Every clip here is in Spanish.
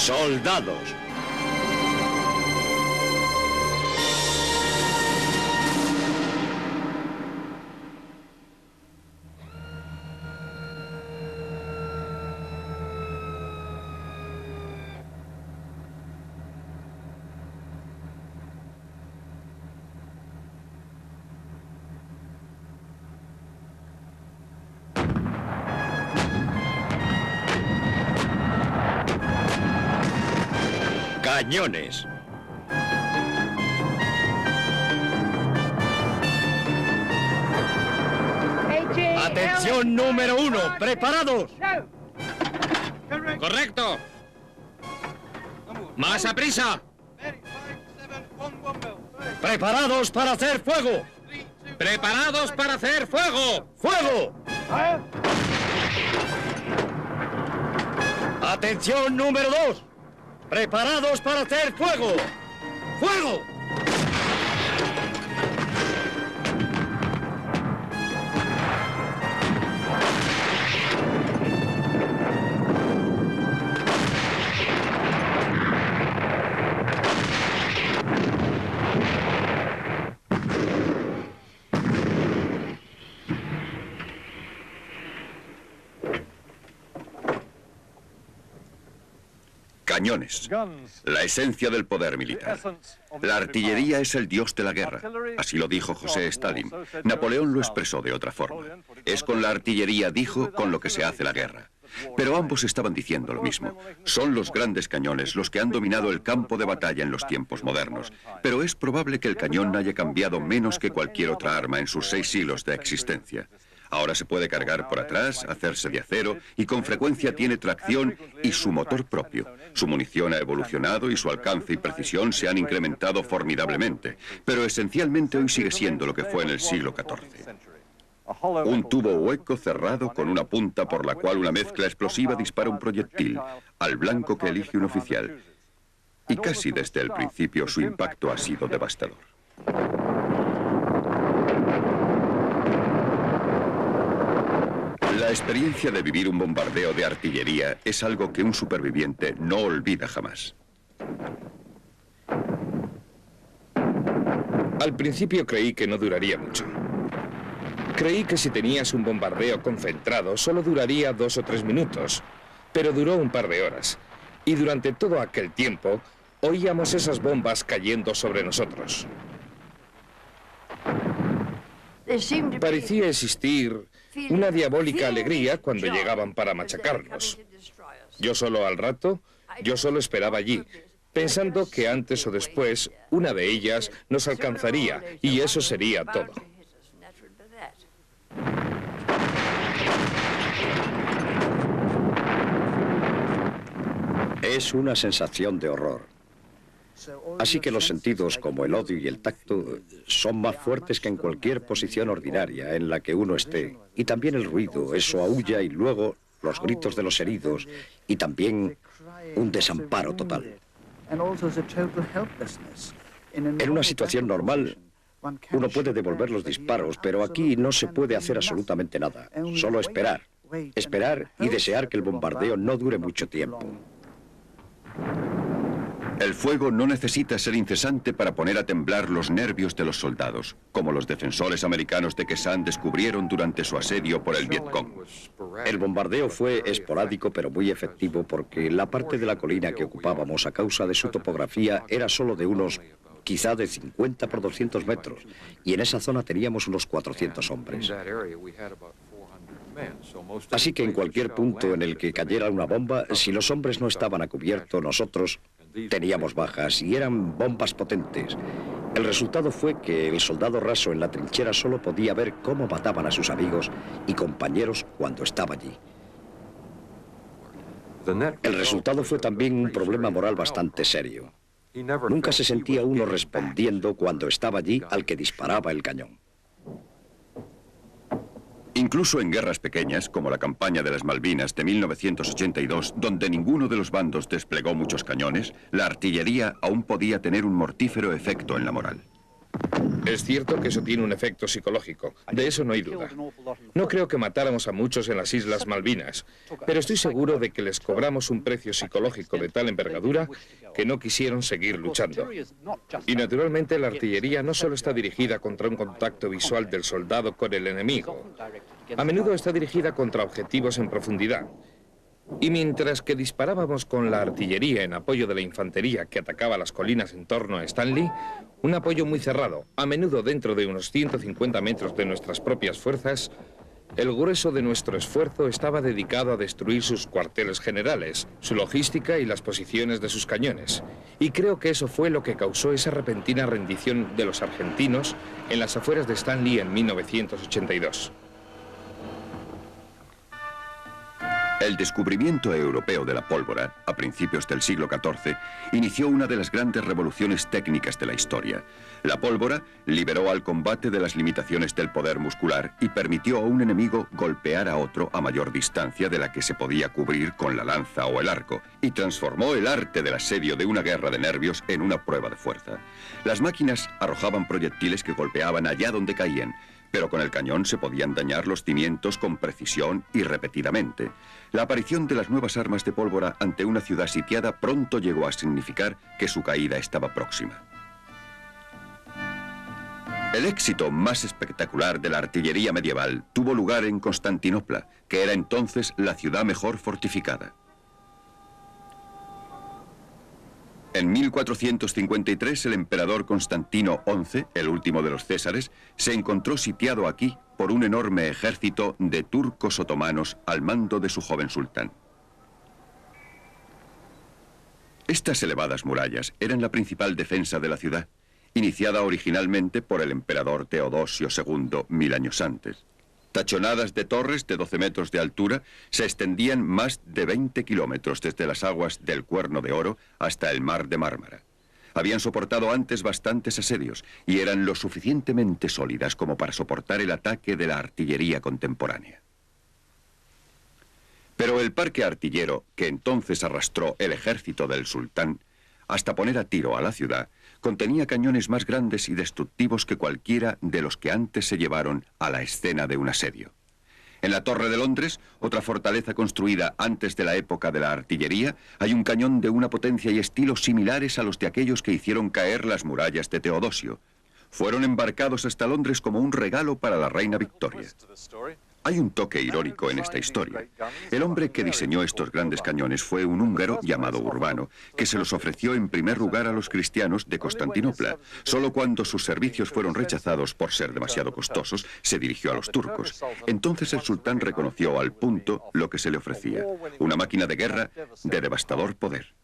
Soldados. Cañones. Atención número 1, preparados. Correcto. Más a prisa. Preparados para hacer fuego. Preparados para hacer fuego. ¡Fuego! Atención número 2. ¡Preparados para hacer fuego! ¡Fuego! Cañones. La esencia del poder militar. La artillería es el dios de la guerra. Así lo dijo José Stalin. Napoleón lo expresó de otra forma. Es con la artillería, dijo, con lo que se hace la guerra. Pero ambos estaban diciendo lo mismo. Son los grandes cañones los que han dominado el campo de batalla en los tiempos modernos. Pero es probable que el cañón haya cambiado menos que cualquier otra arma en sus 6 siglos de existencia. Ahora se puede cargar por atrás, hacerse de acero y con frecuencia tiene tracción y su motor propio. Su munición ha evolucionado y su alcance y precisión se han incrementado formidablemente, pero esencialmente hoy sigue siendo lo que fue en el siglo XIV. Un tubo hueco cerrado con una punta por la cual una mezcla explosiva dispara un proyectil al blanco que elige un oficial. Y casi desde el principio su impacto ha sido devastador. La experiencia de vivir un bombardeo de artillería es algo que un superviviente no olvida jamás. Al principio creí que no duraría mucho. Creí que si tenías un bombardeo concentrado solo duraría 2 o 3 minutos, pero duró un par de horas. Y durante todo aquel tiempo oíamos esas bombas cayendo sobre nosotros. Parecía existir una diabólica alegría cuando llegaban para machacarnos. Yo solo esperaba allí, pensando que antes o después una de ellas nos alcanzaría y eso sería todo. Es una sensación de horror. Así que los sentidos, como el odio y el tacto, son más fuertes que en cualquier posición ordinaria en la que uno esté. Y también el ruido, eso aúlla y luego los gritos de los heridos y también un desamparo total. En una situación normal, uno puede devolver los disparos, pero aquí no se puede hacer absolutamente nada. Solo esperar. Esperar y desear que el bombardeo no dure mucho tiempo. El fuego no necesita ser incesante para poner a temblar los nervios de los soldados, como los defensores americanos de Khe Sanh descubrieron durante su asedio por el Vietcong. El bombardeo fue esporádico pero muy efectivo porque la parte de la colina que ocupábamos a causa de su topografía era solo de unos, quizá de 50 por 200 metros, y en esa zona teníamos unos 400 hombres. Así que en cualquier punto en el que cayera una bomba, si los hombres no estaban a cubierto, nosotros teníamos bajas y eran bombas potentes. El resultado fue que el soldado raso en la trinchera solo podía ver cómo mataban a sus amigos y compañeros cuando estaba allí. El resultado fue también un problema moral bastante serio. Nunca se sentía uno respondiendo cuando estaba allí al que disparaba el cañón. Incluso en guerras pequeñas, como la campaña de las Malvinas de 1982, donde ninguno de los bandos desplegó muchos cañones, la artillería aún podía tener un mortífero efecto en la moral. Es cierto que eso tiene un efecto psicológico, de eso no hay duda. No creo que matáramos a muchos en las Islas Malvinas, pero estoy seguro de que les cobramos un precio psicológico de tal envergadura que no quisieron seguir luchando. Y naturalmente la artillería no solo está dirigida contra un contacto visual del soldado con el enemigo, a menudo está dirigida contra objetivos en profundidad. Y mientras que disparábamos con la artillería en apoyo de la infantería que atacaba las colinas en torno a Stanley, un apoyo muy cerrado, a menudo dentro de unos 150 metros de nuestras propias fuerzas, el grueso de nuestro esfuerzo estaba dedicado a destruir sus cuarteles generales, su logística y las posiciones de sus cañones. Y creo que eso fue lo que causó esa repentina rendición de los argentinos en las afueras de Stanley en 1982. El descubrimiento europeo de la pólvora, a principios del siglo XIV, inició una de las grandes revoluciones técnicas de la historia. La pólvora liberó al combate de las limitaciones del poder muscular y permitió a un enemigo golpear a otro a mayor distancia de la que se podía cubrir con la lanza o el arco, y transformó el arte del asedio de una guerra de nervios en una prueba de fuerza. Las máquinas arrojaban proyectiles que golpeaban allá donde caían, pero con el cañón se podían dañar los cimientos con precisión y repetidamente. La aparición de las nuevas armas de pólvora ante una ciudad sitiada pronto llegó a significar que su caída estaba próxima. El éxito más espectacular de la artillería medieval tuvo lugar en Constantinopla, que era entonces la ciudad mejor fortificada. En 1453 el emperador Constantino XI, el último de los Césares, se encontró sitiado aquí por un enorme ejército de turcos otomanos al mando de su joven sultán. Estas elevadas murallas eran la principal defensa de la ciudad, iniciada originalmente por el emperador Teodosio II 1000 años antes. Tachonadas de torres de 12 metros de altura se extendían más de 20 kilómetros desde las aguas del Cuerno de Oro hasta el mar de Mármara. Habían soportado antes bastantes asedios y eran lo suficientemente sólidas como para soportar el ataque de la artillería contemporánea. Pero el parque artillero que entonces arrastró el ejército del sultán hasta poner a tiro a la ciudad, contenía cañones más grandes y destructivos que cualquiera de los que antes se llevaron a la escena de un asedio. En la Torre de Londres, otra fortaleza construida antes de la época de la artillería, hay un cañón de una potencia y estilo similares a los de aquellos que hicieron caer las murallas de Teodosio. Fueron embarcados hasta Londres como un regalo para la reina Victoria. Hay un toque irónico en esta historia. El hombre que diseñó estos grandes cañones fue un húngaro llamado Urbano, que se los ofreció en primer lugar a los cristianos de Constantinopla. Solo cuando sus servicios fueron rechazados por ser demasiado costosos, se dirigió a los turcos. Entonces el sultán reconoció al punto lo que se le ofrecía, una máquina de guerra de devastador poder.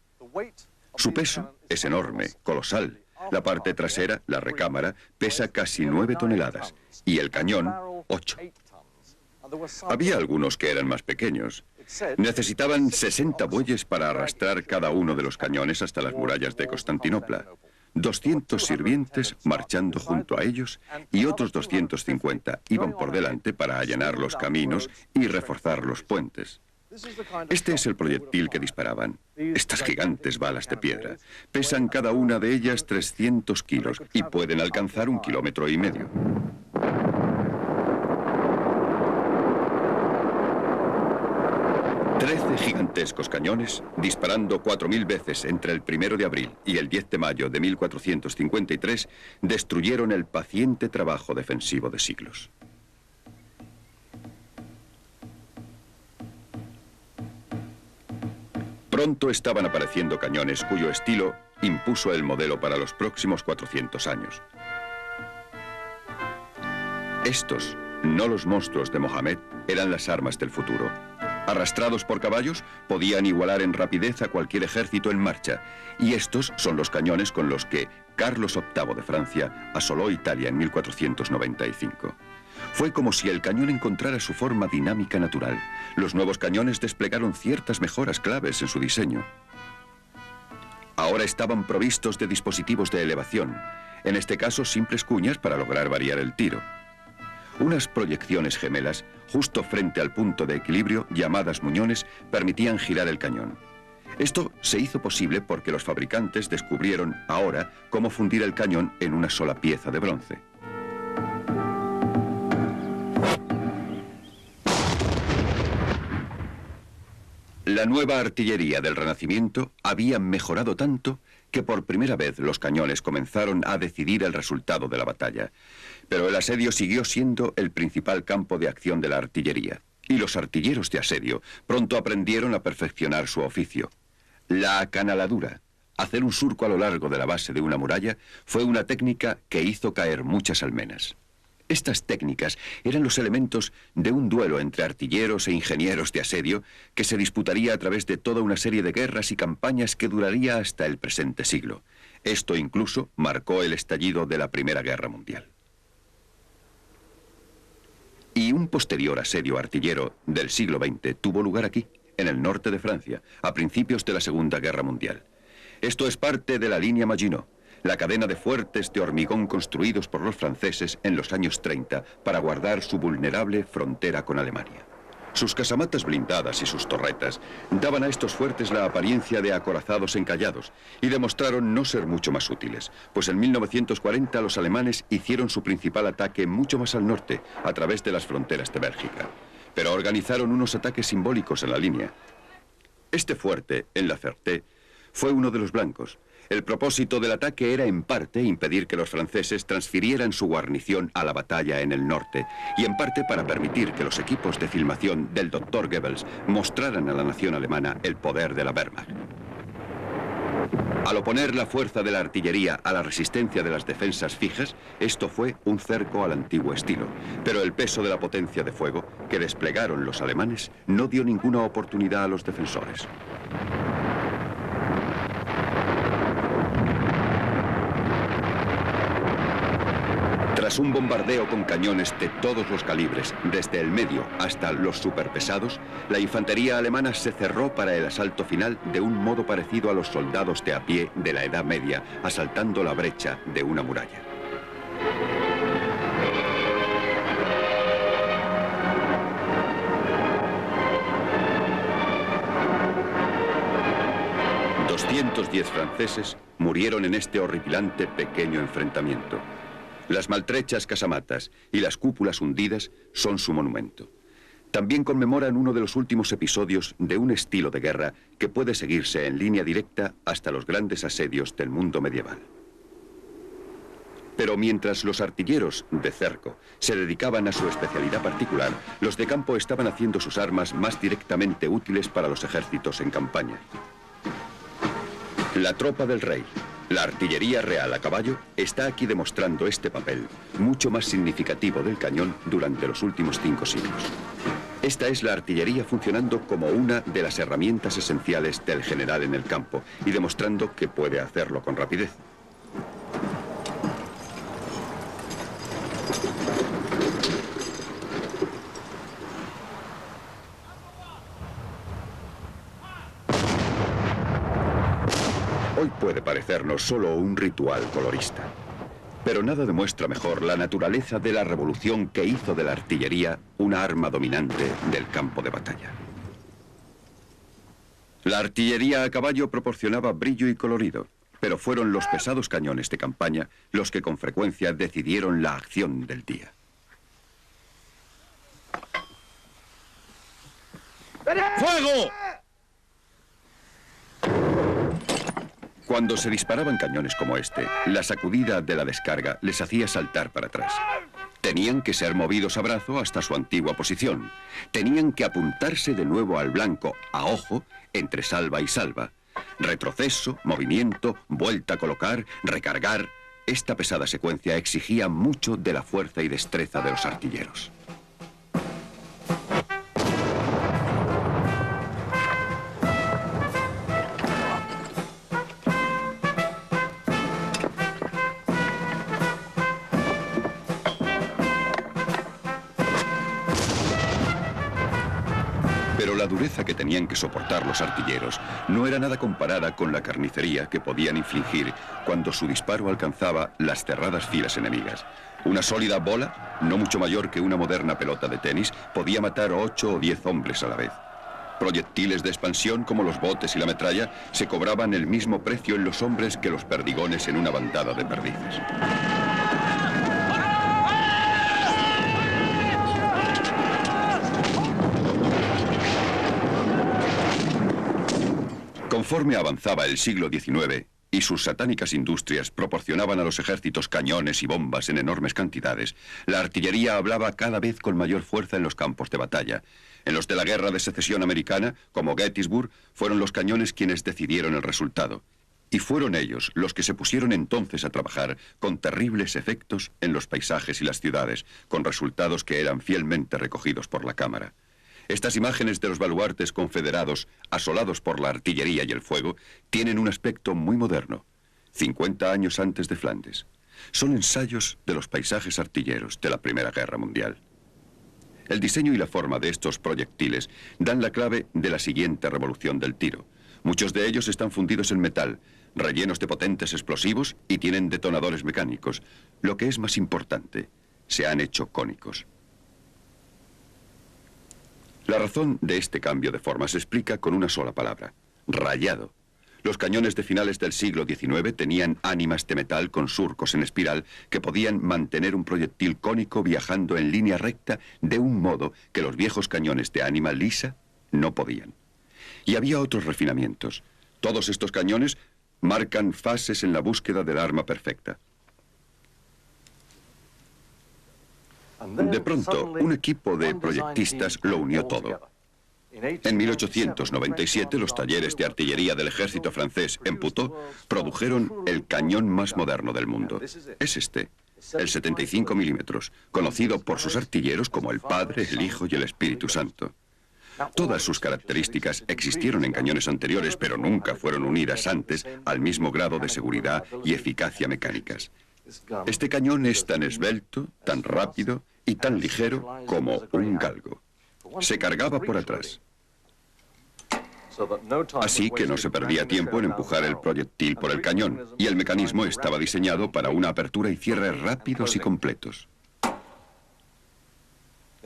Su peso es enorme, colosal. La parte trasera, la recámara, pesa casi 9 toneladas y el cañón, 8. Había algunos que eran más pequeños. Necesitaban 60 bueyes para arrastrar cada uno de los cañones hasta las murallas de Constantinopla. 200 sirvientes marchando junto a ellos y otros 250 iban por delante para allanar los caminos y reforzar los puentes. Este es el proyectil que disparaban. Estas gigantes balas de piedra. Pesan cada una de ellas 300 kilos y pueden alcanzar 1,5 kilómetros. 13 gigantescos cañones, disparando 4.000 veces entre el 1 de abril y el 10 de mayo de 1453, destruyeron el paciente trabajo defensivo de siglos. Pronto estaban apareciendo cañones cuyo estilo impuso el modelo para los próximos 400 años. Estos, no los monstruos de Mohammed, eran las armas del futuro. Arrastrados por caballos, podían igualar en rapidez a cualquier ejército en marcha. Y estos son los cañones con los que Carlos VIII de Francia asoló Italia en 1495. Fue como si el cañón encontrara su forma dinámica natural. Los nuevos cañones desplegaron ciertas mejoras claves en su diseño. Ahora estaban provistos de dispositivos de elevación, en este caso simples cuñas para lograr variar el tiro. Unas proyecciones gemelas, justo frente al punto de equilibrio, llamadas muñones, permitían girar el cañón. Esto se hizo posible porque los fabricantes descubrieron ahora cómo fundir el cañón en una sola pieza de bronce. La nueva artillería del Renacimiento había mejorado tanto que por primera vez los cañones comenzaron a decidir el resultado de la batalla. Pero el asedio siguió siendo el principal campo de acción de la artillería, y los artilleros de asedio pronto aprendieron a perfeccionar su oficio. La acanaladura, hacer un surco a lo largo de la base de una muralla, fue una técnica que hizo caer muchas almenas. Estas técnicas eran los elementos de un duelo entre artilleros e ingenieros de asedio que se disputaría a través de toda una serie de guerras y campañas que duraría hasta el presente siglo. Esto incluso marcó el estallido de la Primera Guerra Mundial. Y un posterior asedio artillero del siglo XX tuvo lugar aquí, en el norte de Francia, a principios de la Segunda Guerra Mundial. Esto es parte de la línea Maginot, la cadena de fuertes de hormigón construidos por los franceses en los años 30 para guardar su vulnerable frontera con Alemania. Sus casamatas blindadas y sus torretas daban a estos fuertes la apariencia de acorazados encallados y demostraron no ser mucho más útiles, pues en 1940 los alemanes hicieron su principal ataque mucho más al norte, a través de las fronteras de Bélgica. Pero organizaron unos ataques simbólicos en la línea. Este fuerte, en La Ferté, fue uno de los blancos. El propósito del ataque era en parte impedir que los franceses transfirieran su guarnición a la batalla en el norte y en parte para permitir que los equipos de filmación del Dr. Goebbels mostraran a la nación alemana el poder de la Wehrmacht. Al oponer la fuerza de la artillería a la resistencia de las defensas fijas, esto fue un cerco al antiguo estilo, pero el peso de la potencia de fuego que desplegaron los alemanes no dio ninguna oportunidad a los defensores. Tras un bombardeo con cañones de todos los calibres, desde el medio hasta los superpesados, la infantería alemana se cerró para el asalto final de un modo parecido a los soldados de a pie de la Edad Media, asaltando la brecha de una muralla. ...210 franceses murieron en este horripilante pequeño enfrentamiento. Las maltrechas casamatas y las cúpulas hundidas son su monumento. También conmemoran uno de los últimos episodios de un estilo de guerra que puede seguirse en línea directa hasta los grandes asedios del mundo medieval. Pero mientras los artilleros de cerco se dedicaban a su especialidad particular, los de campo estaban haciendo sus armas más directamente útiles para los ejércitos en campaña. La tropa del rey, la artillería real a caballo, está aquí demostrando este papel, mucho más significativo del cañón durante los últimos 5 siglos. Esta es la artillería funcionando como una de las herramientas esenciales del general en el campo y demostrando que puede hacerlo con rapidez. Hoy puede parecernos solo un ritual colorista, pero nada demuestra mejor la naturaleza de la revolución que hizo de la artillería una arma dominante del campo de batalla. La artillería a caballo proporcionaba brillo y colorido, pero fueron los pesados cañones de campaña los que con frecuencia decidieron la acción del día. ¡Fuego! Cuando se disparaban cañones como este, la sacudida de la descarga les hacía saltar para atrás. Tenían que ser movidos a brazo hasta su antigua posición. Tenían que apuntarse de nuevo al blanco, a ojo, entre salva y salva. Retroceso, movimiento, vuelta a colocar, recargar. Esta pesada secuencia exigía mucho de la fuerza y destreza de los artilleros. Pero la dureza que tenían que soportar los artilleros no era nada comparada con la carnicería que podían infligir cuando su disparo alcanzaba las cerradas filas enemigas. Una sólida bola, no mucho mayor que una moderna pelota de tenis, podía matar 8 o 10 hombres a la vez. Proyectiles de expansión como los botes y la metralla se cobraban el mismo precio en los hombres que los perdigones en una bandada de perdices. Conforme avanzaba el siglo XIX y sus satánicas industrias proporcionaban a los ejércitos cañones y bombas en enormes cantidades, la artillería hablaba cada vez con mayor fuerza en los campos de batalla. En los de la Guerra de Secesión Americana, como Gettysburg, fueron los cañones quienes decidieron el resultado. Y fueron ellos los que se pusieron entonces a trabajar con terribles efectos en los paisajes y las ciudades, con resultados que eran fielmente recogidos por la Cámara. Estas imágenes de los baluartes confederados, asolados por la artillería y el fuego, tienen un aspecto muy moderno, 50 años antes de Flandes. Son ensayos de los paisajes artilleros de la Primera Guerra Mundial. El diseño y la forma de estos proyectiles dan la clave de la siguiente revolución del tiro. Muchos de ellos están fundidos en metal, rellenos de potentes explosivos y tienen detonadores mecánicos. Lo que es más importante, se han hecho cónicos. La razón de este cambio de forma se explica con una sola palabra: rayado. Los cañones de finales del siglo XIX tenían ánimas de metal con surcos en espiral que podían mantener un proyectil cónico viajando en línea recta de un modo que los viejos cañones de ánima lisa no podían. Y había otros refinamientos. Todos estos cañones marcan fases en la búsqueda del arma perfecta. De pronto, un equipo de proyectistas lo unió todo. En 1897, los talleres de artillería del ejército francés en Puteaux produjeron el cañón más moderno del mundo. Es este, el 75 milímetros, conocido por sus artilleros como el Padre, el Hijo y el Espíritu Santo. Todas sus características existieron en cañones anteriores, pero nunca fueron unidas antes al mismo grado de seguridad y eficacia mecánicas. Este cañón es tan esbelto, tan rápido y tan ligero como un galgo. Se cargaba por atrás. Así que no se perdía tiempo en empujar el proyectil por el cañón, y el mecanismo estaba diseñado para una apertura y cierre rápidos y completos.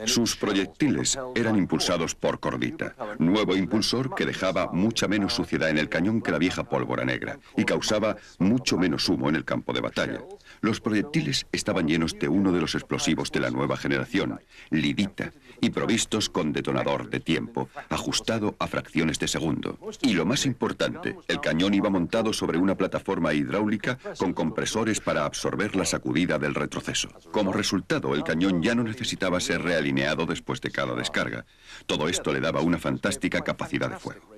Sus proyectiles eran impulsados por cordita, nuevo impulsor que dejaba mucha menos suciedad en el cañón que la vieja pólvora negra y causaba mucho menos humo en el campo de batalla. Los proyectiles estaban llenos de uno de los explosivos de la nueva generación, lidita, y provistos con detonador de tiempo, ajustado a fracciones de segundo. Y lo más importante, el cañón iba montado sobre una plataforma hidráulica con compresores para absorber la sacudida del retroceso. Como resultado, el cañón ya no necesitaba ser realineado después de cada descarga. Todo esto le daba una fantástica capacidad de fuego.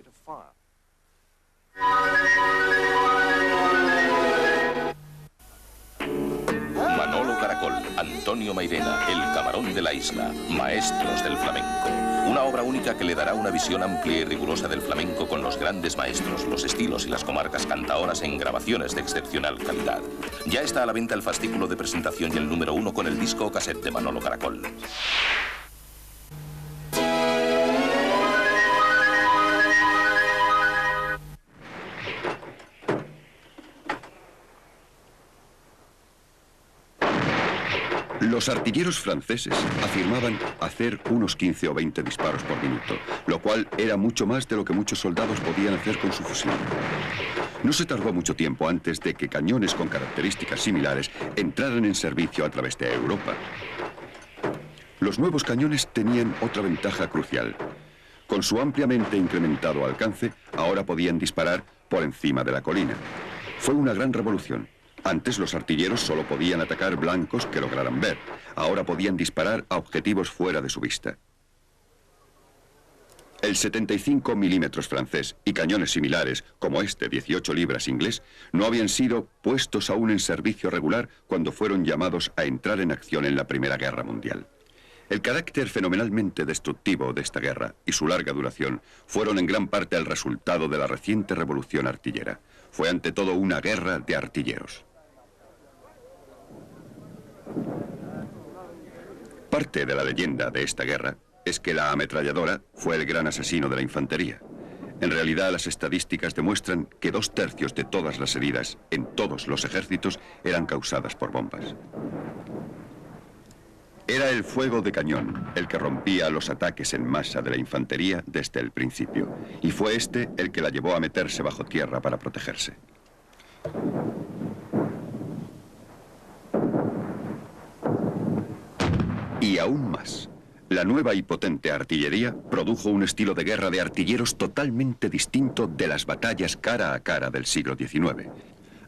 Manolo Caracol, Antonio Mairena, El Camarón de la Isla, Maestros del Flamenco. Una obra única que le dará una visión amplia y rigurosa del flamenco con los grandes maestros, los estilos y las comarcas cantaoras en grabaciones de excepcional calidad. Ya está a la venta el fascículo de presentación y el número 1 con el disco o cassette de Manolo Caracol. Los artilleros franceses afirmaban hacer unos 15 o 20 disparos por minuto, lo cual era mucho más de lo que muchos soldados podían hacer con su fusil. No se tardó mucho tiempo antes de que cañones con características similares entraran en servicio a través de Europa. Los nuevos cañones tenían otra ventaja crucial. Con su ampliamente incrementado alcance, ahora podían disparar por encima de la colina. Fue una gran revolución. Antes los artilleros solo podían atacar blancos que lograran ver. Ahora podían disparar a objetivos fuera de su vista. El 75 milímetros francés y cañones similares, como este 18 libras inglés, no habían sido puestos aún en servicio regular cuando fueron llamados a entrar en acción en la Primera Guerra Mundial. El carácter fenomenalmente destructivo de esta guerra y su larga duración fueron en gran parte el resultado de la reciente revolución artillera. Fue ante todo una guerra de artilleros. Parte de la leyenda de esta guerra es que la ametralladora fue el gran asesino de la infantería. En realidad, las estadísticas demuestran que 2/3 de todas las heridas en todos los ejércitos eran causadas por bombas. Era el fuego de cañón el que rompía los ataques en masa de la infantería desde el principio, y fue este el que la llevó a meterse bajo tierra para protegerse. Y aún más, la nueva y potente artillería produjo un estilo de guerra de artilleros totalmente distinto de las batallas cara a cara del siglo XIX.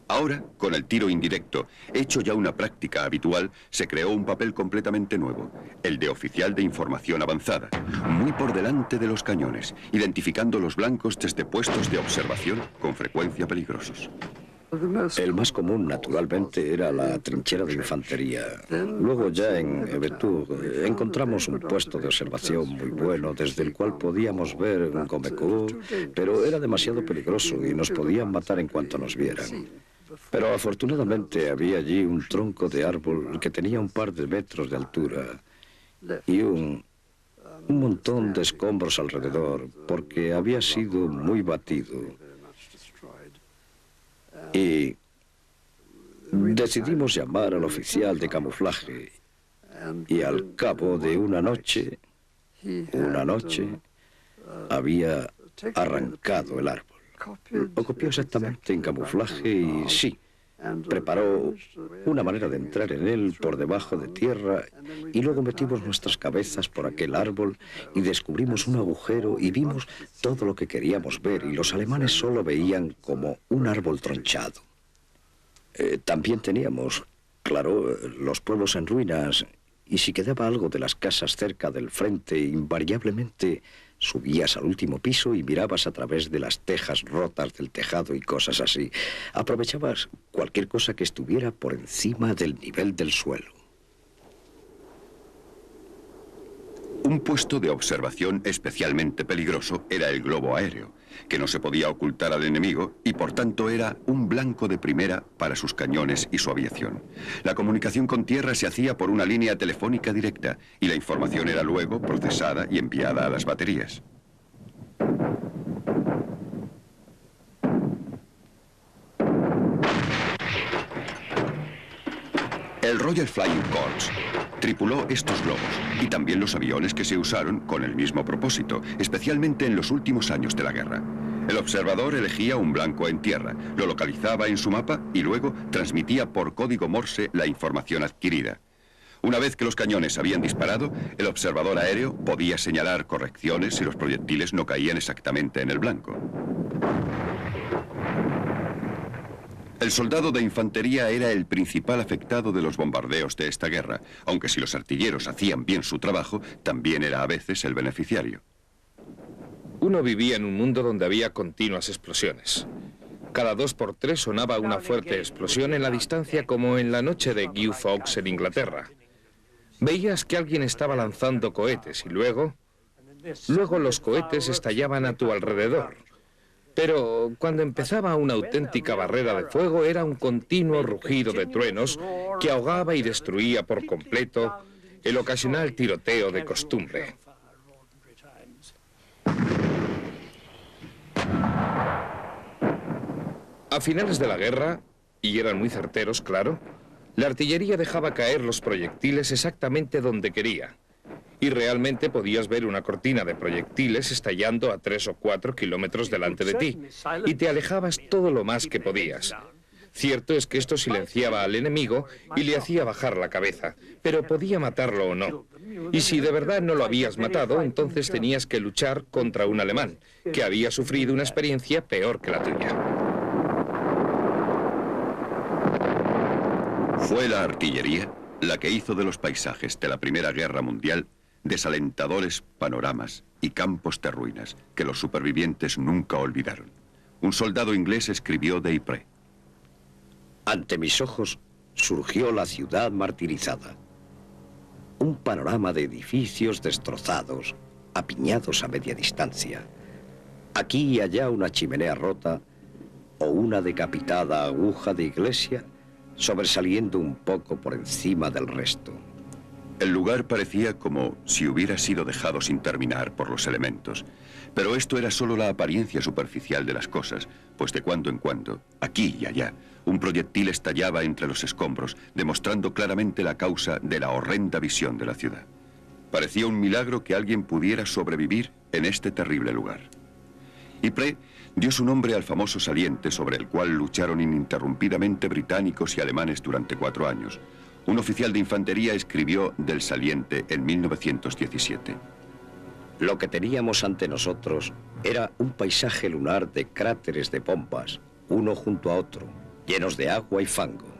Ahora, con el tiro indirecto, hecho ya una práctica habitual, se creó un papel completamente nuevo, el de oficial de información avanzada, muy por delante de los cañones, identificando los blancos desde puestos de observación con frecuencia peligrosos. El más común, naturalmente, era la trinchera de infantería. Luego ya en Ebetur encontramos un puesto de observación muy bueno, desde el cual podíamos ver un Comecú, pero era demasiado peligroso y nos podían matar en cuanto nos vieran. Pero afortunadamente había allí un tronco de árbol que tenía un par de metros de altura y un montón de escombros alrededor, porque había sido muy batido. Y decidimos llamar al oficial de camuflaje y al cabo de una noche, había arrancado el árbol. Lo copió exactamente en camuflaje y sí, preparó una manera de entrar en él por debajo de tierra y luego metimos nuestras cabezas por aquel árbol y descubrimos un agujero y vimos todo lo que queríamos ver y los alemanes solo veían como un árbol tronchado. También teníamos, claro, los pueblos en ruinas y si quedaba algo de las casas cerca del frente, invariablemente subías al último piso y mirabas a través de las tejas rotas del tejado y cosas así. Aprovechabas cualquier cosa que estuviera por encima del nivel del suelo. Un puesto de observación especialmente peligroso era el globo aéreo, que no se podía ocultar al enemigo y por tanto era un blanco de primera para sus cañones y su aviación. La comunicación con tierra se hacía por una línea telefónica directa y la información era luego procesada y enviada a las baterías. El Royal Flying Corps tripuló estos globos y también los aviones que se usaron con el mismo propósito, especialmente en los últimos años de la guerra. El observador elegía un blanco en tierra, lo localizaba en su mapa y luego transmitía por código Morse la información adquirida. Una vez que los cañones habían disparado, el observador aéreo podía señalar correcciones si los proyectiles no caían exactamente en el blanco. El soldado de infantería era el principal afectado de los bombardeos de esta guerra, aunque si los artilleros hacían bien su trabajo, también era a veces el beneficiario. Uno vivía en un mundo donde había continuas explosiones. Cada 2 por 3 sonaba una fuerte explosión en la distancia como en la noche de Guy Fawkes en Inglaterra. Veías que alguien estaba lanzando cohetes y luego los cohetes estallaban a tu alrededor. Pero cuando empezaba una auténtica barrera de fuego era un continuo rugido de truenos que ahogaba y destruía por completo el ocasional tiroteo de costumbre. A finales de la guerra, y eran muy certeros, claro, la artillería dejaba caer los proyectiles exactamente donde quería. Y realmente podías ver una cortina de proyectiles estallando a 3 o 4 kilómetros delante de ti, y te alejabas todo lo más que podías. Cierto es que esto silenciaba al enemigo y le hacía bajar la cabeza, pero podía matarlo o no. Y si de verdad no lo habías matado, entonces tenías que luchar contra un alemán, que había sufrido una experiencia peor que la tuya. Fue la artillería la que hizo de los paisajes de la Primera Guerra Mundial desalentadores panoramas y campos de ruinas que los supervivientes nunca olvidaron. Un soldado inglés escribió de Ypres: ante mis ojos surgió la ciudad martirizada. Un panorama de edificios destrozados, apiñados a media distancia. Aquí y allá una chimenea rota o una decapitada aguja de iglesia sobresaliendo un poco por encima del resto. El lugar parecía como si hubiera sido dejado sin terminar por los elementos. Pero esto era solo la apariencia superficial de las cosas, pues de cuando en cuando, aquí y allá, un proyectil estallaba entre los escombros, demostrando claramente la causa de la horrenda visión de la ciudad. Parecía un milagro que alguien pudiera sobrevivir en este terrible lugar. Ypres dio su nombre al famoso saliente sobre el cual lucharon ininterrumpidamente británicos y alemanes durante 4 años. Un oficial de infantería escribió del saliente en 1917. Lo que teníamos ante nosotros era un paisaje lunar de cráteres de bombas, uno junto a otro, llenos de agua y fango.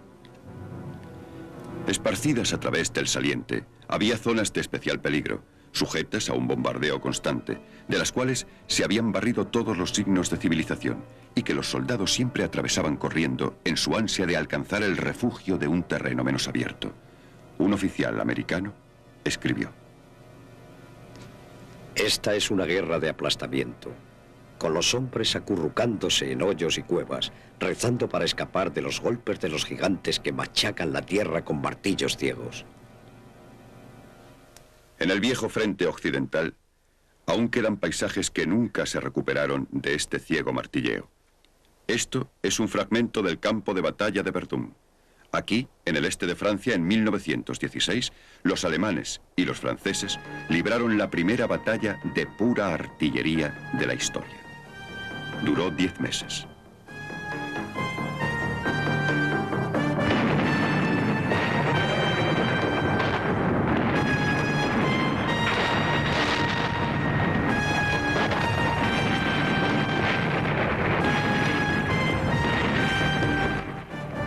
Esparcidas a través del saliente, había zonas de especial peligro, sujetas a un bombardeo constante, de las cuales se habían barrido todos los signos de civilización y que los soldados siempre atravesaban corriendo en su ansia de alcanzar el refugio de un terreno menos abierto. Un oficial americano escribió: Esta es una guerra de aplastamiento, con los hombres acurrucándose en hoyos y cuevas, rezando para escapar de los golpes de los gigantes que machacan la tierra con martillos ciegos. En el viejo frente occidental, aún quedan paisajes que nunca se recuperaron de este ciego martilleo. Esto es un fragmento del campo de batalla de Verdun. Aquí, en el este de Francia, en 1916, los alemanes y los franceses libraron la primera batalla de pura artillería de la historia. Duró 10 meses.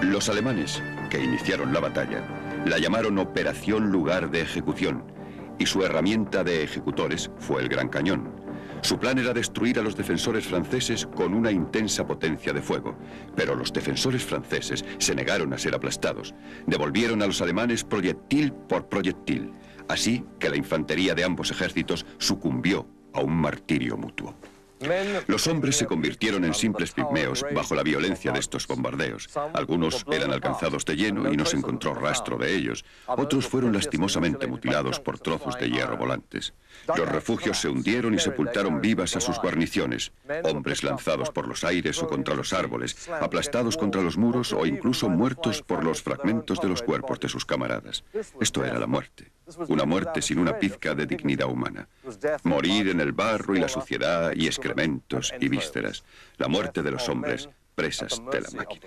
Los alemanes, que iniciaron la batalla, la llamaron Operación Lugar de Ejecución, y su herramienta de ejecutores fue el gran cañón. Su plan era destruir a los defensores franceses con una intensa potencia de fuego, pero los defensores franceses se negaron a ser aplastados. Devolvieron a los alemanes proyectil por proyectil, así que la infantería de ambos ejércitos sucumbió a un martirio mutuo. Los hombres se convirtieron en simples pigmeos bajo la violencia de estos bombardeos. Algunos eran alcanzados de lleno y no se encontró rastro de ellos. Otros fueron lastimosamente mutilados por trozos de hierro volantes. Los refugios se hundieron y sepultaron vivas a sus guarniciones. Hombres lanzados por los aires o contra los árboles, aplastados contra los muros o incluso muertos por los fragmentos de los cuerpos de sus camaradas. Esto era la muerte. Una muerte sin una pizca de dignidad humana. Morir en el barro y la suciedad y excrementos y vísceras. La muerte de los hombres, presas de la máquina.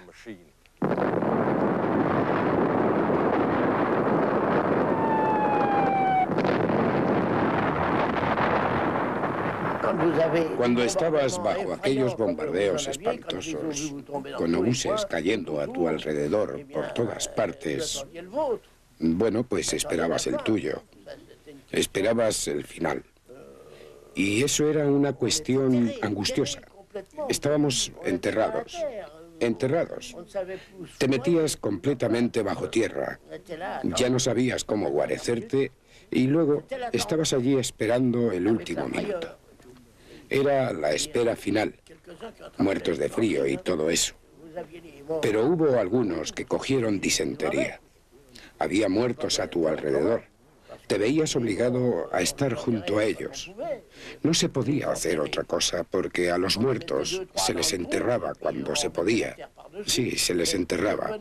Cuando estabas bajo aquellos bombardeos espantosos, con obuses cayendo a tu alrededor por todas partes, bueno, pues esperabas el tuyo. Esperabas el final. Y eso era una cuestión angustiosa. Estábamos enterrados. Enterrados. Te metías completamente bajo tierra. Ya no sabías cómo guarecerte y luego estabas allí esperando el último minuto. Era la espera final. Muertos de frío y todo eso. Pero hubo algunos que cogieron disentería. Había muertos a tu alrededor. Te veías obligado a estar junto a ellos. No se podía hacer otra cosa porque a los muertos se les enterraba cuando se podía. Sí, se les enterraba.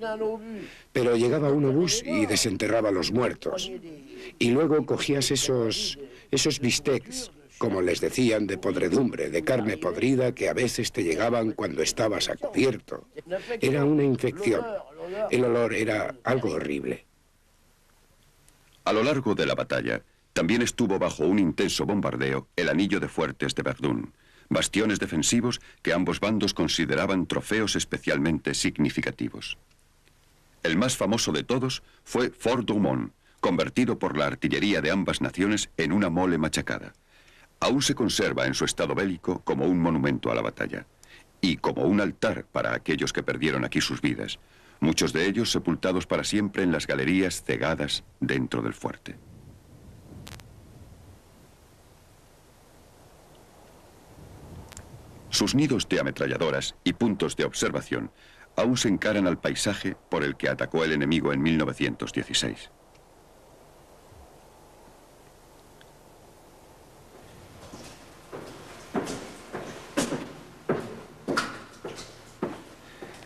Pero llegaba un obús y desenterraba a los muertos. Y luego cogías esos bistecs, como les decían, de podredumbre, de carne podrida que a veces te llegaban cuando estabas a cubierto. Era una infección. El olor era algo horrible. A lo largo de la batalla, también estuvo bajo un intenso bombardeo el anillo de fuertes de Verdun, bastiones defensivos que ambos bandos consideraban trofeos especialmente significativos. El más famoso de todos fue Fort Douaumont, convertido por la artillería de ambas naciones en una mole machacada. Aún se conserva en su estado bélico como un monumento a la batalla y como un altar para aquellos que perdieron aquí sus vidas, muchos de ellos sepultados para siempre en las galerías cegadas dentro del fuerte. Sus nidos de ametralladoras y puntos de observación aún se encaran al paisaje por el que atacó el enemigo en 1916.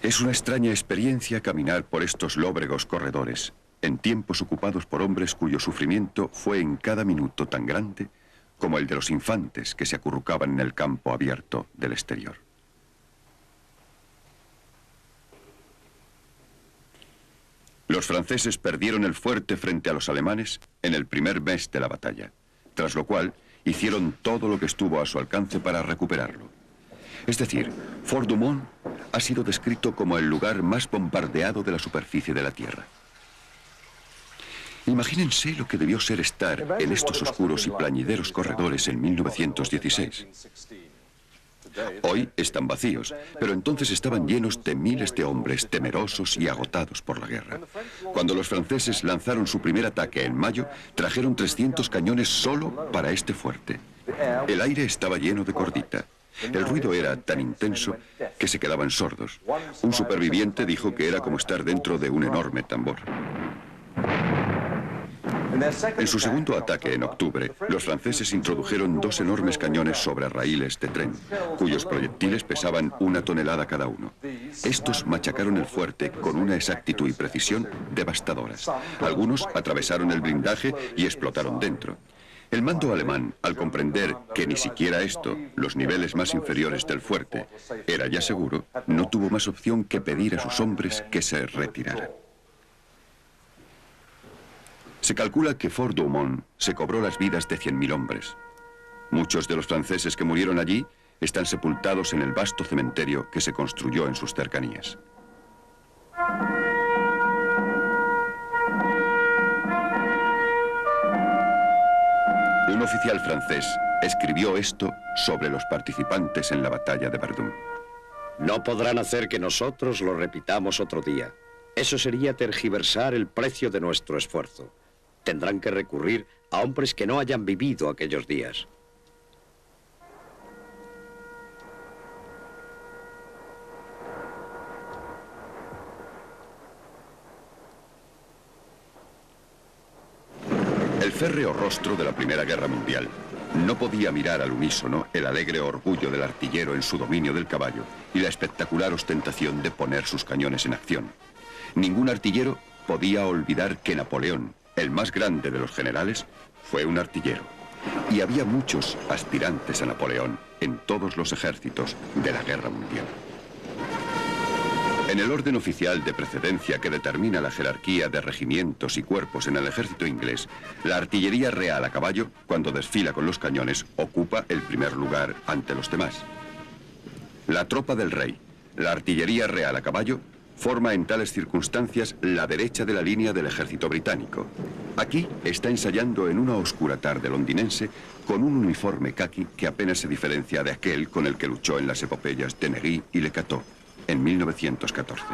Es una extraña experiencia caminar por estos lóbregos corredores, en tiempos ocupados por hombres cuyo sufrimiento fue en cada minuto tan grande como el de los infantes que se acurrucaban en el campo abierto del exterior. Los franceses perdieron el fuerte frente a los alemanes en el primer mes de la batalla, tras lo cual hicieron todo lo que estuvo a su alcance para recuperarlo. Es decir, Fort Douaumont ha sido descrito como el lugar más bombardeado de la superficie de la Tierra. Imagínense lo que debió ser estar en estos oscuros y plañideros corredores en 1916. Hoy están vacíos, pero entonces estaban llenos de miles de hombres temerosos y agotados por la guerra. Cuando los franceses lanzaron su primer ataque en mayo, trajeron 300 cañones solo para este fuerte. El aire estaba lleno de cordita. El ruido era tan intenso que se quedaban sordos. Un superviviente dijo que era como estar dentro de un enorme tambor. En su segundo ataque en octubre, los franceses introdujeron 2 enormes cañones sobre raíles de tren, cuyos proyectiles pesaban 1 tonelada cada uno. Estos machacaron el fuerte con una exactitud y precisión devastadoras. Algunos atravesaron el blindaje y explotaron dentro. El mando alemán, al comprender que ni siquiera esto, los niveles más inferiores del fuerte, era ya seguro, no tuvo más opción que pedir a sus hombres que se retiraran. Se calcula que Fort Douaumont se cobró las vidas de 100.000 hombres. Muchos de los franceses que murieron allí están sepultados en el vasto cementerio que se construyó en sus cercanías. Un oficial francés escribió esto sobre los participantes en la batalla de Verdun. No podrán hacer que nosotros lo repitamos otro día. Eso sería tergiversar el precio de nuestro esfuerzo. Tendrán que recurrir a hombres que no hayan vivido aquellos días. El férreo rostro de la Primera Guerra Mundial no podía mirar al unísono el alegre orgullo del artillero en su dominio del caballo y la espectacular ostentación de poner sus cañones en acción. Ningún artillero podía olvidar que Napoleón, el más grande de los generales, fue un artillero. Y había muchos aspirantes a Napoleón en todos los ejércitos de la Guerra Mundial. En el orden oficial de precedencia que determina la jerarquía de regimientos y cuerpos en el ejército inglés, la artillería real a caballo, cuando desfila con los cañones, ocupa el primer lugar ante los demás. La tropa del rey, la artillería real a caballo, forma en tales circunstancias la derecha de la línea del ejército británico. Aquí está ensayando en una oscura tarde londinense con un uniforme caqui que apenas se diferencia de aquel con el que luchó en las epopeyas de Ney y Le Cateau en 1914.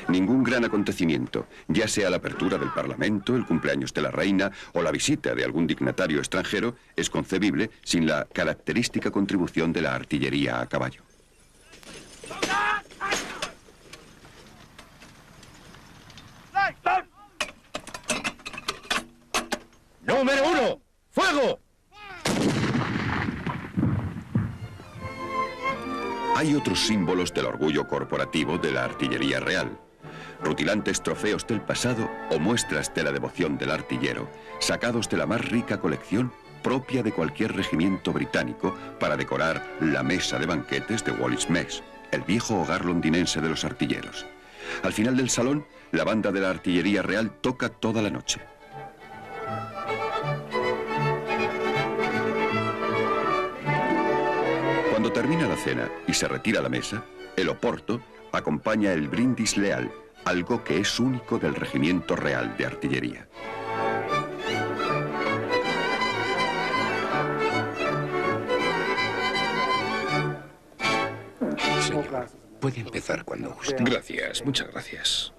Ningún gran acontecimiento, ya sea la apertura del Parlamento, el cumpleaños de la reina o la visita de algún dignatario extranjero, es concebible sin la característica contribución de la artillería a caballo. ¡Número 1! ¡Fuego! Hay otros símbolos del orgullo corporativo de la artillería real. Rutilantes trofeos del pasado o muestras de la devoción del artillero, sacados de la más rica colección propia de cualquier regimiento británico para decorar la mesa de banquetes de Wallis Mess, el viejo hogar londinense de los artilleros. Al final del salón, la banda de la artillería real toca toda la noche. Cuando termina la cena y se retira la mesa, el oporto acompaña el brindis leal, algo que es único del regimiento real de artillería. Señor, puede empezar cuando guste. Gracias, muchas gracias.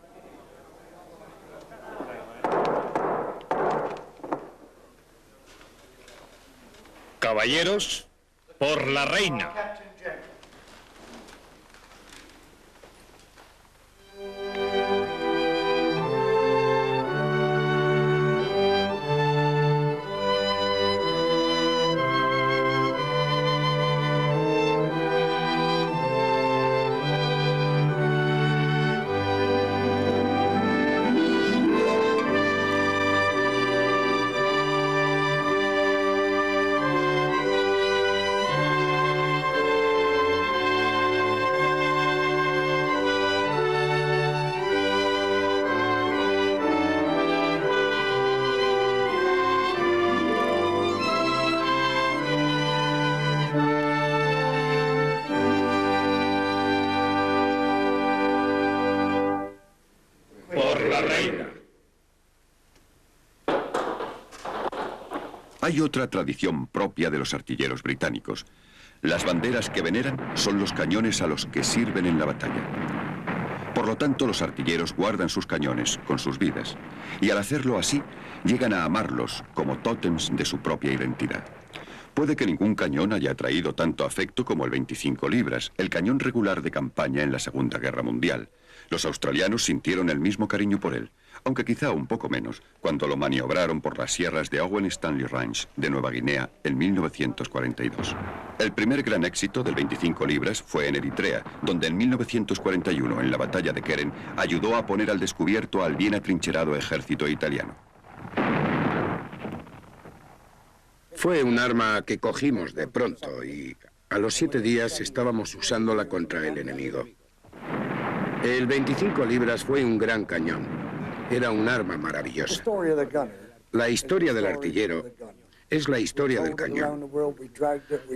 Caballeros, por la reina. la reina. Hay otra tradición propia de los artilleros británicos. Las banderas que veneran son los cañones a los que sirven en la batalla. Por lo tanto, los artilleros guardan sus cañones con sus vidas, y al hacerlo así, llegan a amarlos como tótems de su propia identidad. Puede que ningún cañón haya traído tanto afecto como el 25 libras, el cañón regular de campaña en la Segunda Guerra Mundial. Los australianos sintieron el mismo cariño por él, aunque quizá un poco menos, cuando lo maniobraron por las sierras de Owen Stanley Range de Nueva Guinea en 1942. El primer gran éxito del 25 libras fue en Eritrea, donde en 1941, en la batalla de Keren, ayudó a poner al descubierto al bien atrincherado ejército italiano. Fue un arma que cogimos de pronto y a los 7 días estábamos usándola contra el enemigo. El 25 libras fue un gran cañón. Era un arma maravillosa. La historia del artillero es la historia del cañón.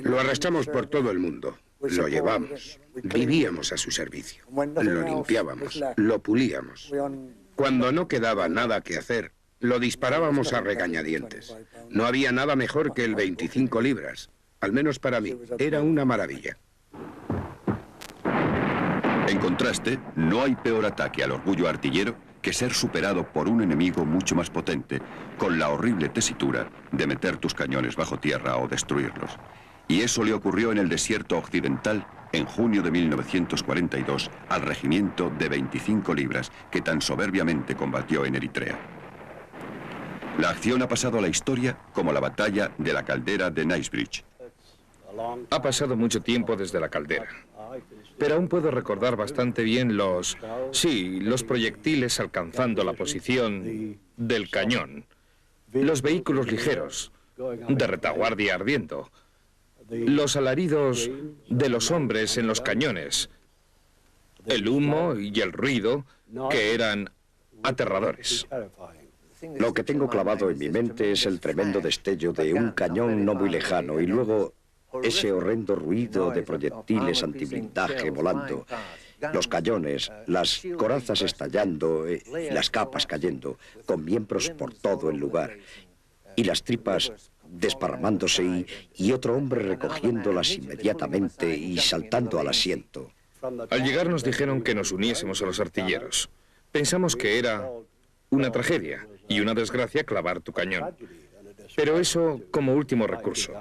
Lo arrastramos por todo el mundo. Lo llevamos. Vivíamos a su servicio. Lo limpiábamos. Lo pulíamos. Cuando no quedaba nada que hacer, lo disparábamos a regañadientes. No había nada mejor que el 25 libras. Al menos para mí. Era una maravilla. En contraste, no hay peor ataque al orgullo artillero que ser superado por un enemigo mucho más potente, con la horrible tesitura de meter tus cañones bajo tierra o destruirlos. Y eso le ocurrió en el desierto occidental en junio de 1942 al regimiento de 25 libras que tan soberbiamente combatió en Eritrea. La acción ha pasado a la historia como la batalla de la caldera de Knightsbridge. Ha pasado mucho tiempo desde la caldera, pero aún puedo recordar bastante bien los proyectiles alcanzando la posición del cañón, los vehículos ligeros, de retaguardia ardiendo, los alaridos de los hombres en los cañones, el humo y el ruido que eran aterradores. Lo que tengo clavado en mi mente es el tremendo destello de un cañón no muy lejano y luego ese horrendo ruido de proyectiles antiblindaje volando, los cañones, las corazas estallando, las capas cayendo, con miembros por todo el lugar, y las tripas desparramándose y otro hombre recogiéndolas inmediatamente y saltando al asiento. Al llegar nos dijeron que nos uniésemos a los artilleros. Pensamos que era una tragedia y una desgracia clavar tu cañón. Pero eso como último recurso.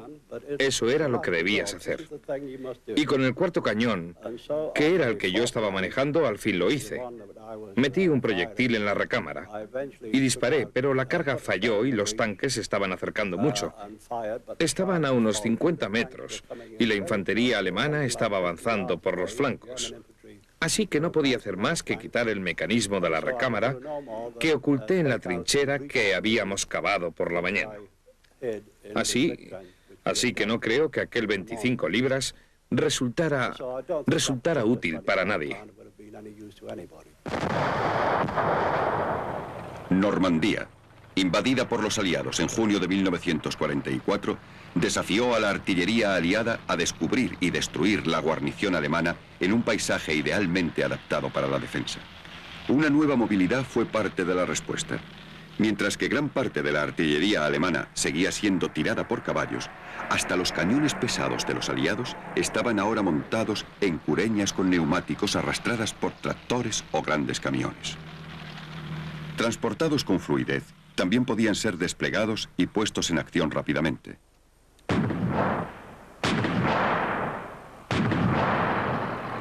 Eso era lo que debías hacer. Y con el cuarto cañón, que era el que yo estaba manejando, al fin lo hice. Metí un proyectil en la recámara y disparé, pero la carga falló y los tanques se estaban acercando mucho. Estaban a unos 50 metros y la infantería alemana estaba avanzando por los flancos. Así que no podía hacer más que quitar el mecanismo de la recámara que oculté en la trinchera que habíamos cavado por la mañana. Así que no creo que aquel 25 libras resultara útil para nadie. Normandía, invadida por los aliados en junio de 1944, desafió a la artillería aliada a descubrir y destruir la guarnición alemana en un paisaje idealmente adaptado para la defensa. Una nueva movilidad fue parte de la respuesta. Mientras que gran parte de la artillería alemana seguía siendo tirada por caballos, hasta los cañones pesados de los aliados estaban ahora montados en cureñas con neumáticos arrastradas por tractores o grandes camiones. Transportados con fluidez, también podían ser desplegados y puestos en acción rápidamente.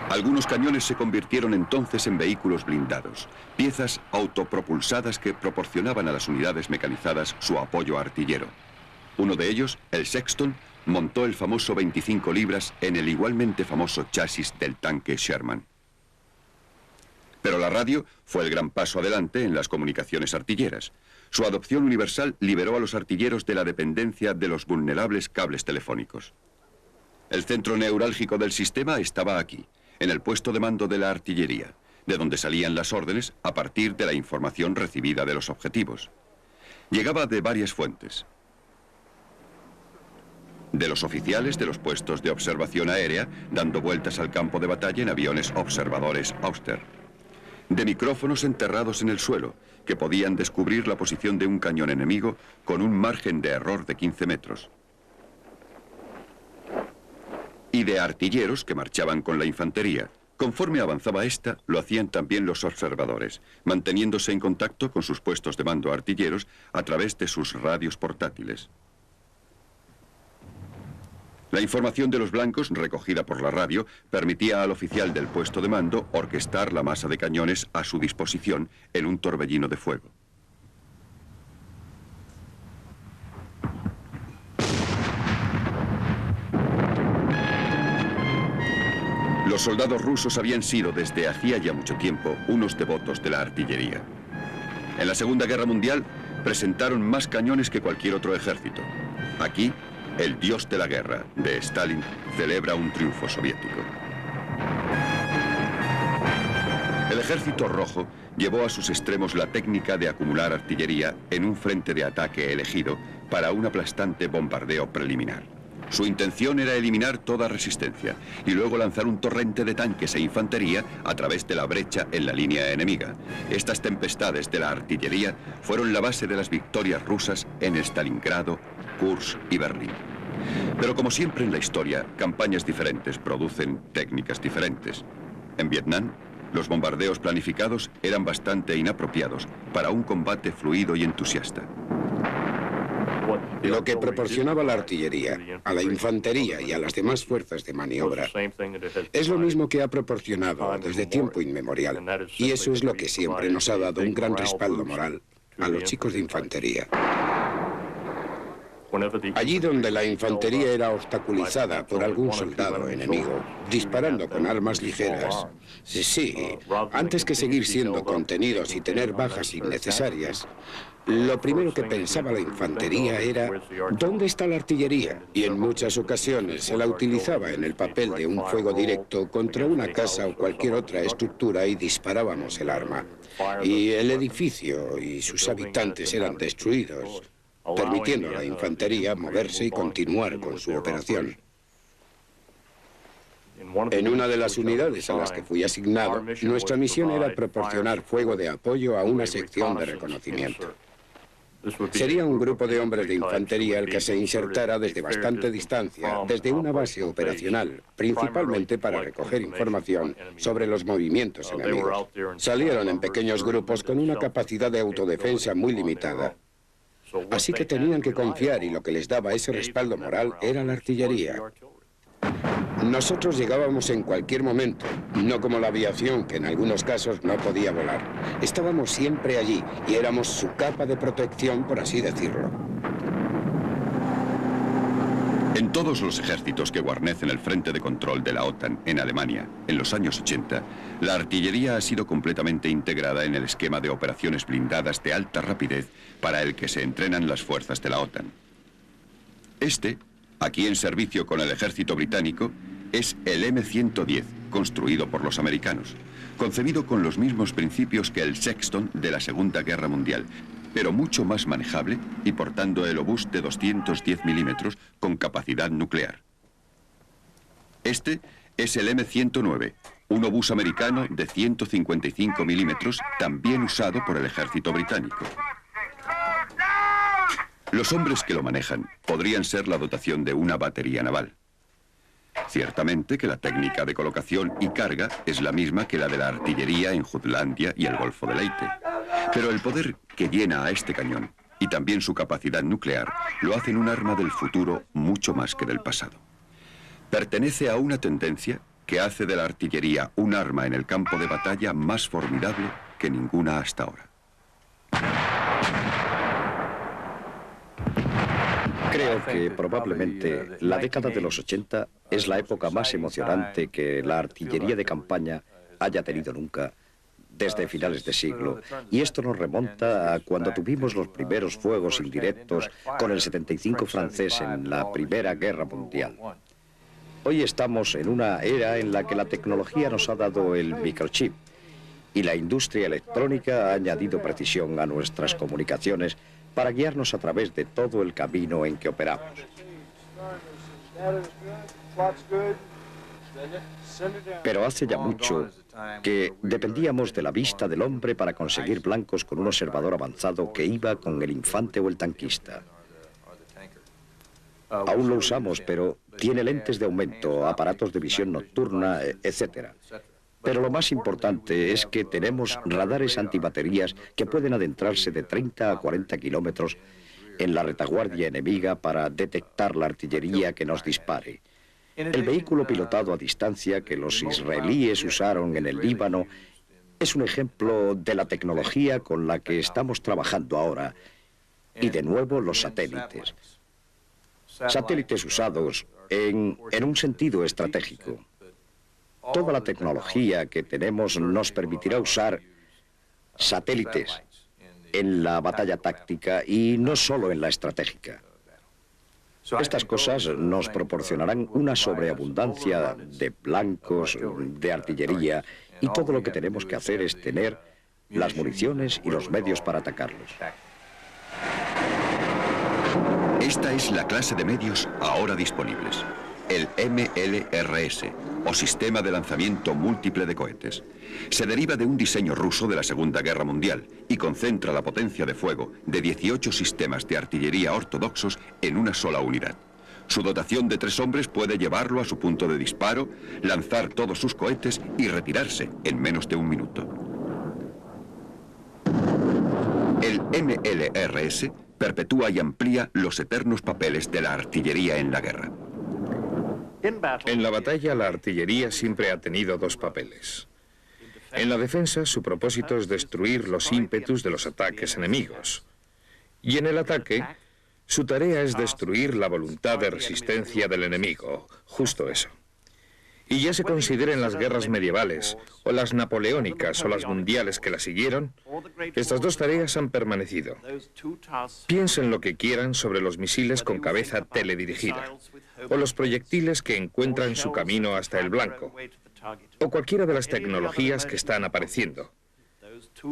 Algunos cañones se convirtieron entonces en vehículos blindados, piezas autopropulsadas que proporcionaban a las unidades mecanizadas su apoyo artillero. Uno de ellos, el Sexton, montó el famoso 25 libras en el igualmente famoso chasis del tanque Sherman. Pero la radio fue el gran paso adelante en las comunicaciones artilleras. Su adopción universal liberó a los artilleros de la dependencia de los vulnerables cables telefónicos. El centro neurálgico del sistema estaba aquí, en el puesto de mando de la artillería, de donde salían las órdenes a partir de la información recibida de los objetivos. Llegaba de varias fuentes. De los oficiales de los puestos de observación aérea, dando vueltas al campo de batalla en aviones observadores Auster. de micrófonos enterrados en el suelo, que podían descubrir la posición de un cañón enemigo con un margen de error de 15 metros. Y de artilleros que marchaban con la infantería. Conforme avanzaba esta, lo hacían también los observadores, manteniéndose en contacto con sus puestos de mando artilleros a través de sus radios portátiles. La información de los blancos, recogida por la radio, permitía al oficial del puesto de mando orquestar la masa de cañones a su disposición en un torbellino de fuego. Los soldados rusos habían sido desde hacía ya mucho tiempo unos devotos de la artillería. En la Segunda Guerra Mundial presentaron más cañones que cualquier otro ejército. Aquí, el dios de la guerra, de Stalin, celebra un triunfo soviético. El Ejército Rojo llevó a sus extremos la técnica de acumular artillería en un frente de ataque elegido para un aplastante bombardeo preliminar. Su intención era eliminar toda resistencia y luego lanzar un torrente de tanques e infantería a través de la brecha en la línea enemiga. Estas tempestades de la artillería fueron la base de las victorias rusas en Stalingrado, Kursk y Berlín. Pero como siempre en la historia, campañas diferentes producen técnicas diferentes. En Vietnam, los bombardeos planificados eran bastante inapropiados para un combate fluido y entusiasta. Lo que proporcionaba la artillería, a la infantería y a las demás fuerzas de maniobra es lo mismo que ha proporcionado desde tiempo inmemorial. Y eso es lo que siempre nos ha dado un gran respaldo moral a los chicos de infantería. Allí donde la infantería era obstaculizada por algún soldado enemigo, disparando con armas ligeras, sí, antes que seguir siendo contenidos y tener bajas innecesarias, lo primero que pensaba la infantería era ¿dónde está la artillería? Y en muchas ocasiones se la utilizaba en el papel de un fuego directo contra una casa o cualquier otra estructura y disparábamos el arma. Y el edificio y sus habitantes eran destruidos, permitiendo a la infantería moverse y continuar con su operación. En una de las unidades a las que fui asignado, nuestra misión era proporcionar fuego de apoyo a una sección de reconocimiento. Sería un grupo de hombres de infantería el que se insertara desde bastante distancia, desde una base operacional, principalmente para recoger información sobre los movimientos enemigos. Salieron en pequeños grupos con una capacidad de autodefensa muy limitada. Así que tenían que confiar y lo que les daba ese respaldo moral era la artillería. Nosotros llegábamos en cualquier momento, no como la aviación, que en algunos casos no podía volar. Estábamos siempre allí y éramos su capa de protección, por así decirlo. En todos los ejércitos que guarnecen el frente de control de la OTAN en Alemania, en los años 80, la artillería ha sido completamente integrada en el esquema de operaciones blindadas de alta rapidez para el que se entrenan las fuerzas de la OTAN. Este, aquí en servicio con el ejército británico, es el M110, construido por los americanos, concebido con los mismos principios que el Sexton de la Segunda Guerra Mundial, pero mucho más manejable y portando el obús de 210 milímetros con capacidad nuclear. Este es el M109, un obús americano de 155 milímetros, también usado por el ejército británico. Los hombres que lo manejan podrían ser la dotación de una batería naval. Ciertamente que la técnica de colocación y carga es la misma que la de la artillería en Jutlandia y el Golfo de Leyte. Pero el poder que llena a este cañón, y también su capacidad nuclear, lo hacen un arma del futuro mucho más que del pasado. Pertenece a una tendencia que hace de la artillería un arma en el campo de batalla más formidable que ninguna hasta ahora. Creo que probablemente la década de los 80 es la época más emocionante que la artillería de campaña haya tenido nunca desde finales de siglo. Y esto nos remonta a cuando tuvimos los primeros fuegos indirectos con el 75 francés en la Primera Guerra Mundial. Hoy estamos en una era en la que la tecnología nos ha dado el microchip y la industria electrónica ha añadido precisión a nuestras comunicaciones para guiarnos a través de todo el camino en que operamos. Pero hace ya mucho que dependíamos de la vista del hombre para conseguir blancos con un observador avanzado que iba con el infante o el tanquista. Aún lo usamos, pero tiene lentes de aumento, aparatos de visión nocturna, etc. Pero lo más importante es que tenemos radares antibaterías que pueden adentrarse de 30 a 40 kilómetros en la retaguardia enemiga para detectar la artillería que nos dispare. El vehículo pilotado a distancia que los israelíes usaron en el Líbano es un ejemplo de la tecnología con la que estamos trabajando ahora. Y de nuevo los satélites. Satélites usados en un sentido estratégico. Toda la tecnología que tenemos nos permitirá usar satélites en la batalla táctica y no solo en la estratégica. Estas cosas nos proporcionarán una sobreabundancia de blancos, de artillería, y todo lo que tenemos que hacer es tener las municiones y los medios para atacarlos. Esta es la clase de medios ahora disponibles. El MLRS, o Sistema de Lanzamiento Múltiple de Cohetes. Se deriva de un diseño ruso de la Segunda Guerra Mundial y concentra la potencia de fuego de 18 sistemas de artillería ortodoxos en una sola unidad. Su dotación de 3 hombres puede llevarlo a su punto de disparo, lanzar todos sus cohetes y retirarse en menos de un minuto. El MLRS perpetúa y amplía los eternos papeles de la artillería en la guerra. En la batalla, la artillería siempre ha tenido 2 papeles. En la defensa, su propósito es destruir los ímpetus de los ataques enemigos. Y en el ataque, su tarea es destruir la voluntad de resistencia del enemigo. Justo eso. Y ya se considera en las guerras medievales, o las napoleónicas, o las mundiales que la siguieron, estas 2 tareas han permanecido. Piensen lo que quieran sobre los misiles con cabeza teledirigida, o los proyectiles que encuentran su camino hasta el blanco, o cualquiera de las tecnologías que están apareciendo.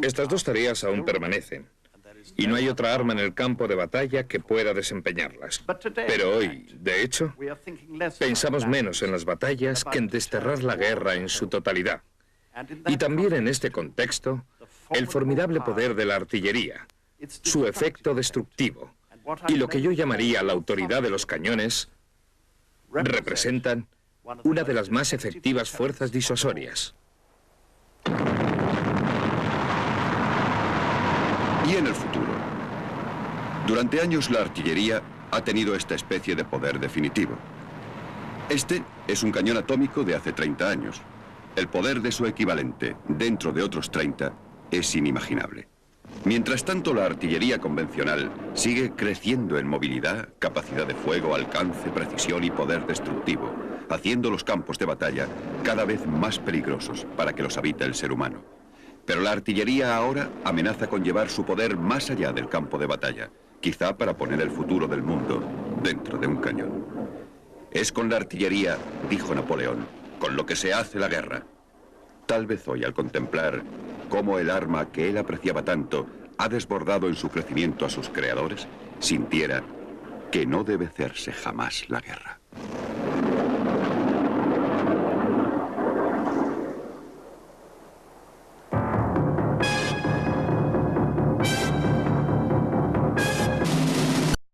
Estas 2 tareas aún permanecen, y no hay otra arma en el campo de batalla que pueda desempeñarlas. Pero hoy, de hecho, pensamos menos en las batallas que en desterrar la guerra en su totalidad. Y también en este contexto, el formidable poder de la artillería, su efecto destructivo, y lo que yo llamaría la autoridad de los cañones, representan una de las más efectivas fuerzas disuasorias. Y en el futuro. Durante años la artillería ha tenido esta especie de poder definitivo. Este es un cañón atómico de hace 30 años. El poder de su equivalente dentro de otros 30 es inimaginable. Mientras tanto, la artillería convencional sigue creciendo en movilidad, capacidad de fuego, alcance, precisión y poder destructivo, haciendo los campos de batalla cada vez más peligrosos para que los habite el ser humano. Pero la artillería ahora amenaza con llevar su poder más allá del campo de batalla, quizá para poner el futuro del mundo dentro de un cañón. Es con la artillería, dijo Napoleón, con lo que se hace la guerra. Tal vez hoy, al contemplar cómo el arma que él apreciaba tanto ha desbordado en su crecimiento a sus creadores, sintiera que no debe hacerse jamás la guerra.